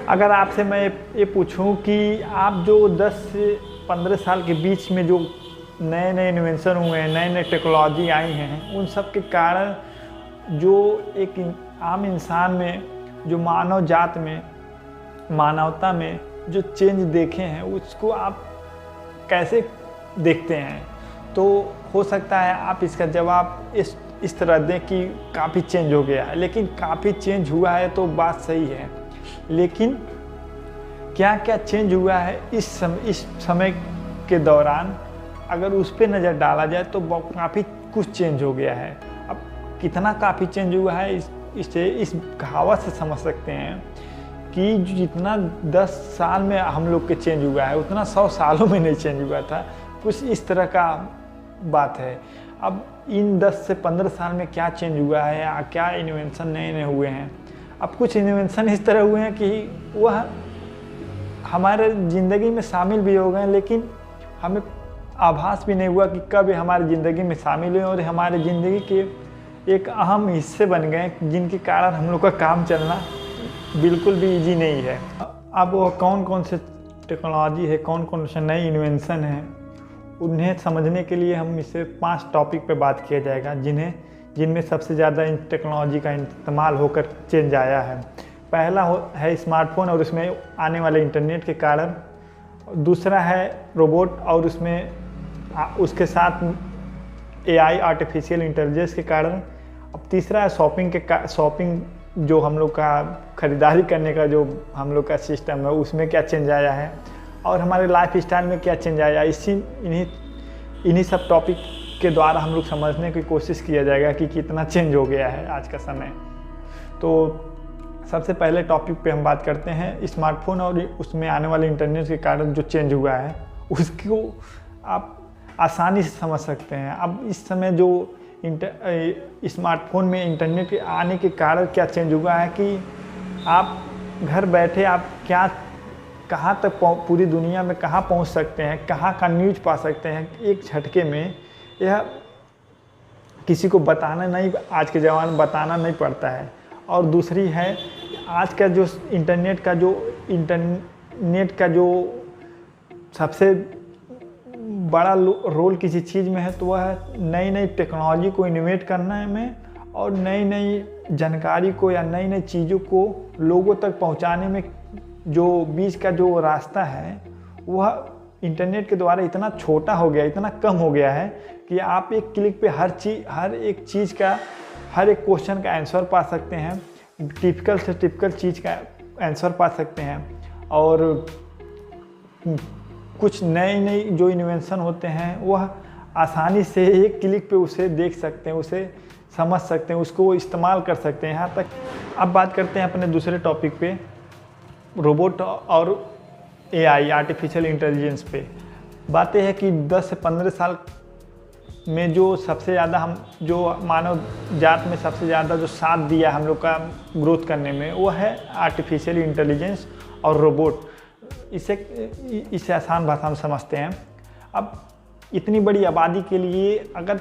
अगर आपसे मैं ये पूछूं कि आप जो 10 से 15 साल के बीच में जो नए नए इन्वेंशन हुए हैं, नए नए टेक्नोलॉजी आई हैं, उन सब के कारण जो एक आम इंसान में, जो मानव जात में, मानवता में जो चेंज देखे हैं, उसको आप कैसे देखते हैं? तो हो सकता है आप इसका जवाब इस तरह दें कि काफ़ी चेंज हो गया है। लेकिन काफ़ी चेंज हुआ है तो बात सही है, लेकिन क्या क्या चेंज हुआ है इस समय के दौरान, अगर उस पर नज़र डाला जाए तो काफ़ी कुछ चेंज हो गया है। अब कितना काफ़ी चेंज हुआ है इस कहावत से समझ सकते हैं कि जितना 10 साल में हम लोग के चेंज हुआ है उतना 100 सालों में नहीं चेंज हुआ था। कुछ इस तरह का बात है। अब इन 10 से 15 साल में क्या चेंज हुआ है या क्या इन्वेंशन नए नए हुए हैं? अब कुछ इन्वेंशन इस तरह हुए हैं कि वह हमारे ज़िंदगी में शामिल भी हो गए, लेकिन हमें आभास भी नहीं हुआ कि कब हमारी ज़िंदगी में शामिल हुए और हमारे ज़िंदगी के एक अहम हिस्से बन गए, जिनके कारण हम लोग का काम चलना बिल्कुल भी इजी नहीं है। अब वो कौन कौन से टेक्नोलॉजी है, कौन कौन से नई इन्वेंशन है, उन्हें समझने के लिए हम इसे 5 टॉपिक पे बात किया जाएगा, जिनमें सबसे ज़्यादा इन टेक्नोलॉजी का इस्तेमाल होकर चेंज आया है। पहला है स्मार्टफोन और उसमें आने वाले इंटरनेट के कारण। दूसरा है रोबोट और उसके साथ AI आर्टिफिशियल इंटेलिजेंस के कारण। अब तीसरा है शॉपिंग जो हम लोग का ख़रीदारी करने का जो हम लोग का सिस्टम है, उसमें क्या चेंज आया है और हमारे लाइफ स्टाइल में क्या चेंज आया। इन्हीं सब टॉपिक के द्वारा हम लोग समझने की कोशिश किया जाएगा कि कितना चेंज हो गया है आज का समय। तो सबसे पहले टॉपिक पे हम बात करते हैं स्मार्टफोन और उसमें आने वाले इंटरनेट के कारण जो चेंज हुआ है, उसको आप आसानी से समझ सकते हैं। अब इस समय जो स्मार्टफोन में इंटरनेट के आने के कारण क्या चेंज हुआ है कि आप घर बैठे आप कहाँ तक पूरी दुनिया में कहाँ पहुँच सकते हैं, कहाँ का न्यूज़ पा सकते हैं एक झटके में। यह किसी को आज के ज़माने में बताना नहीं पड़ता है। और दूसरी है आज का जो इंटरनेट का जो सबसे बड़ा रोल किसी चीज़ में है तो वह है नई नई टेक्नोलॉजी को इनोवेट करने में और नई नई जानकारी को या नई नई चीज़ों को लोगों तक पहुंचाने में। जो बीच का जो रास्ता है वह इंटरनेट के द्वारा इतना छोटा हो गया, इतना कम हो गया है कि आप एक क्लिक पे हर एक चीज़ का, हर एक क्वेश्चन का आंसर पा सकते हैं। टिपिकल से टिपिकल चीज़ का आंसर पा सकते हैं और कुछ नई नई जो इन्वेंशन होते हैं वह आसानी से एक क्लिक पे उसे देख सकते हैं, उसे समझ सकते हैं, उसको इस्तेमाल कर सकते हैं। यहाँ तक अब बात करते हैं अपने दूसरे टॉपिक पे, रोबोट और AI आर्टिफिशियल इंटेलिजेंस पे। बातें हैं कि 10 से 15 साल में जो सबसे ज़्यादा जो मानव जात में सबसे ज़्यादा जो साथ दिया हम लोग का ग्रोथ करने में, वो है आर्टिफिशियल इंटेलिजेंस और रोबोट। इसे आसान भाषा में समझते हैं। अब इतनी बड़ी आबादी के लिए अगर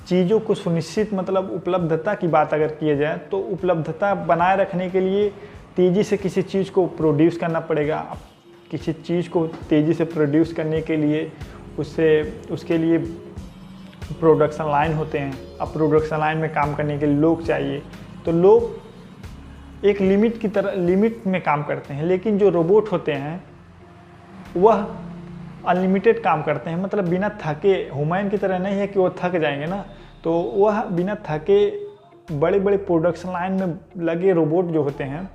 चीज़ों को सुनिश्चित उपलब्धता की बात अगर किया जाए तो उपलब्धता बनाए रखने के लिए तेज़ी से किसी चीज़ को प्रोड्यूस करना पड़ेगा। किसी चीज़ को तेज़ी से प्रोड्यूस करने के लिए उसके लिए प्रोडक्शन लाइन होते हैं। अब प्रोडक्शन लाइन में काम करने के लिए लोग चाहिए, तो लोग एक लिमिट में काम करते हैं। लेकिन जो रोबोट होते हैं वह अनलिमिटेड काम करते हैं, बिना थके। ह्यूमन की तरह नहीं है कि वो थक जाएंगे ना, तो वह बिना थके बड़े बड़े प्रोडक्शन लाइन में लगे रोबोट जो होते हैं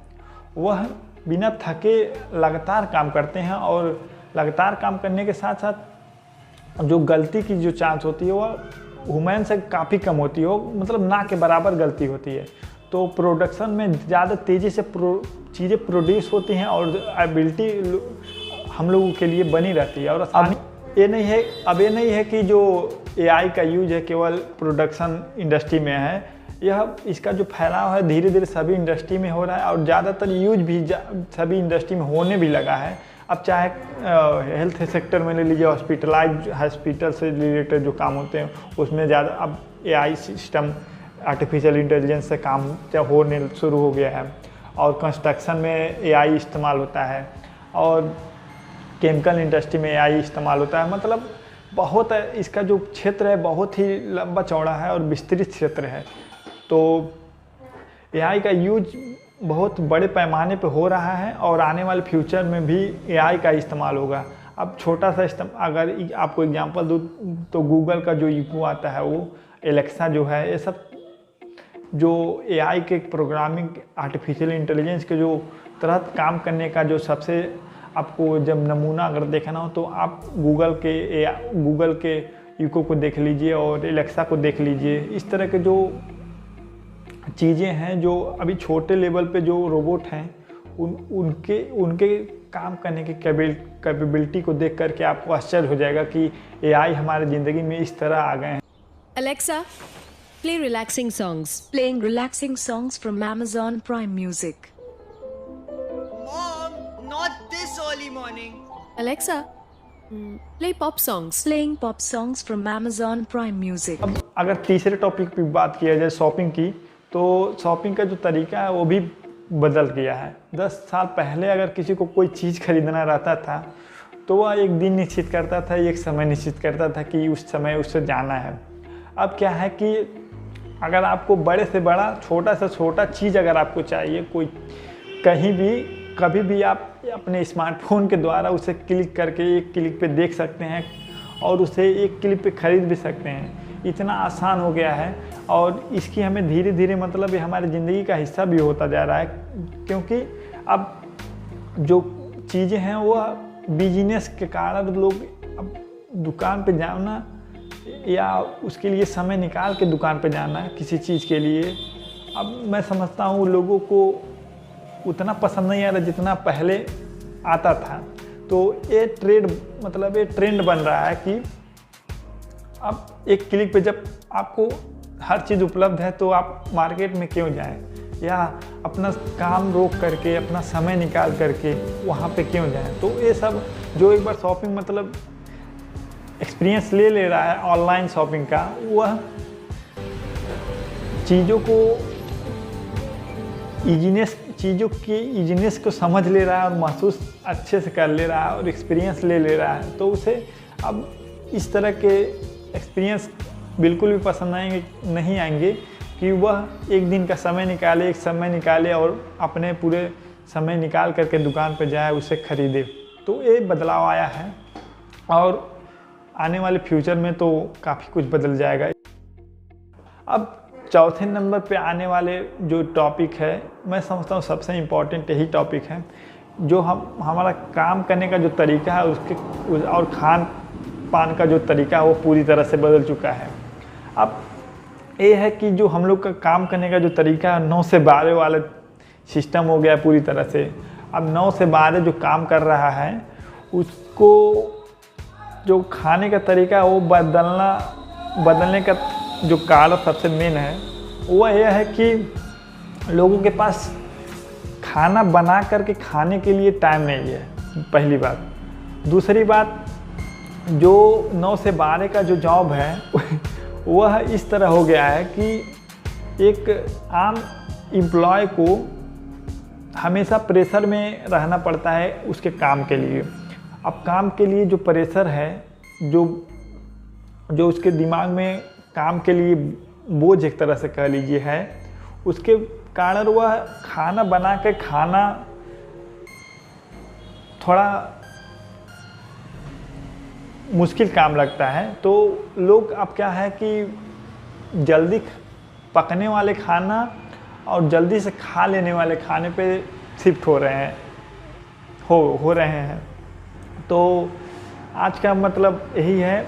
वह बिना थके लगातार काम करते हैं। और लगातार काम करने के साथ साथ जो गलती की जो चांस होती है वह ह्यूमन से काफ़ी कम होती है, ना के बराबर गलती होती है। तो प्रोडक्शन में ज़्यादा तेज़ी से चीज़ें प्रोड्यूस होती हैं और एबिलिटी हम लोगों के लिए बनी रहती है। और अब ये नहीं है कि जो AI का यूज है केवल प्रोडक्शन इंडस्ट्री में है। इसका जो फैलाव है धीरे धीरे सभी इंडस्ट्री में हो रहा है और ज़्यादातर यूज भी सभी इंडस्ट्री में होने भी लगा है। अब चाहे हेल्थ सेक्टर में ले लीजिए, हॉस्पिटल से रिलेटेड जो काम होते हैं उसमें ज़्यादा अब AI सिस्टम आर्टिफिशियल इंटेलिजेंस से काम होने शुरू हो गया है। और कंस्ट्रक्शन में एआई इस्तेमाल होता है, और केमिकल इंडस्ट्री में एआई इस्तेमाल होता है। मतलब बहुत इसका जो क्षेत्र है बहुत ही लंबा चौड़ा है और विस्तृत क्षेत्र है। तो एआई का यूज बहुत बड़े पैमाने पे हो रहा है और आने वाले फ्यूचर में भी एआई का इस्तेमाल होगा। अब छोटा सा अगर आपको एग्जांपल दूँ तो गूगल का जो इको आता है, वो एलेक्सा जो है, ये सब जो एआई के प्रोग्रामिंग आर्टिफिशियल इंटेलिजेंस के जो तहत काम करने का जो सबसे आपको जब नमूना अगर देखना हो तो आप गूगल के इको को देख लीजिए और एलेक्सा को देख लीजिए। इस तरह के जो चीज़ें हैं जो अभी छोटे लेवल पे जो रोबोट हैं उनके काम करने की कैपेबिलिटी को देख करके आपको आश्चर्य हो जाएगा कि एआई हमारे ज़िंदगी में इस तरह आ गए हैं। Alexa, play relaxing songs. Playing relaxing songs from Amazon Prime Music. Mom, not this early morning. Alexa, play pop songs. Playing pop songs from Amazon Prime Music. अब अगर तीसरे टॉपिक पे बात किया जाए शॉपिंग की, तो शॉपिंग का जो तरीका है वो भी बदल गया है। 10 साल पहले अगर किसी को कोई चीज़ खरीदना रहता था तो वह एक दिन निश्चित करता था, एक समय निश्चित करता था कि उस समय उससे जाना है। अब क्या है कि अगर आपको बड़े से बड़ा छोटा से छोटा चीज़ अगर आपको चाहिए, कोई कहीं भी कभी भी आप अपने स्मार्टफोन के द्वारा उसे क्लिक करके एक क्लिक पे देख सकते हैं और उसे एक क्लिक पे ख़रीद भी सकते हैं। इतना आसान हो गया है और इसकी हमें धीरे धीरे मतलब ये हमारी ज़िंदगी का हिस्सा भी होता जा रहा है, क्योंकि अब जो चीज़ें हैं वो बिजनेस के कारण लोग अब दुकान पे जाना या उसके लिए समय निकाल के दुकान पे जाना है किसी चीज़ के लिए, अब मैं समझता हूँ लोगों को उतना पसंद नहीं आ रहा जितना पहले आता था। तो ये ट्रेंड बन रहा है कि अब एक क्लिक पे जब आपको हर चीज़ उपलब्ध है तो आप मार्केट में क्यों जाएं, या अपना काम रोक करके अपना समय निकाल करके वहाँ पे क्यों जाएं। तो ये सब जो एक बार शॉपिंग मतलब एक्सपीरियंस ले रहा है ऑनलाइन शॉपिंग का, वह चीज़ों की ईजीनेस को समझ ले रहा है और महसूस अच्छे से कर ले रहा है और एक्सपीरियंस ले रहा है। तो उसे अब इस तरह के एक्सपीरियंस बिल्कुल भी पसंद नहीं आएंगे कि वह एक दिन का समय निकाले और अपने पूरे समय निकाल करके दुकान पर जाए, उसे ख़रीदे। तो ये बदलाव आया है और आने वाले फ्यूचर में तो काफ़ी कुछ बदल जाएगा। अब चौथे नंबर पे आने वाले जो टॉपिक है, मैं समझता हूँ सबसे इम्पोर्टेंट यही टॉपिक है, जो हमारा काम करने का जो तरीका है उसके और खान पान का जो तरीका है वो पूरी तरह से बदल चुका है। अब ये है कि जो हम लोग का काम करने का जो तरीका है 9 से 12 वाला सिस्टम हो गया पूरी तरह से। अब 9 से 12 जो काम कर रहा है उसको जो खाने का तरीका है वो बदलने का जो कारण सबसे मेन है वो यह है कि लोगों के पास खाना बना करके खाने के लिए टाइम नहीं है, पहली बात। दूसरी बात, जो 9 से 12 का जो जॉब है वह इस तरह हो गया है कि एक आम एम्प्लॉय को हमेशा प्रेशर में रहना पड़ता है उसके काम के लिए। अब काम के लिए जो प्रेशर है, जो उसके दिमाग में काम के लिए बोझ एक तरह से कह लीजिए है, उसके कारण वह खाना बना के खाना थोड़ा मुश्किल काम लगता है। तो लोग अब क्या है कि जल्दी पकने वाले खाना और जल्दी से खा लेने वाले खाने पे शिफ्ट हो रहे हैं। तो आज का मतलब यही है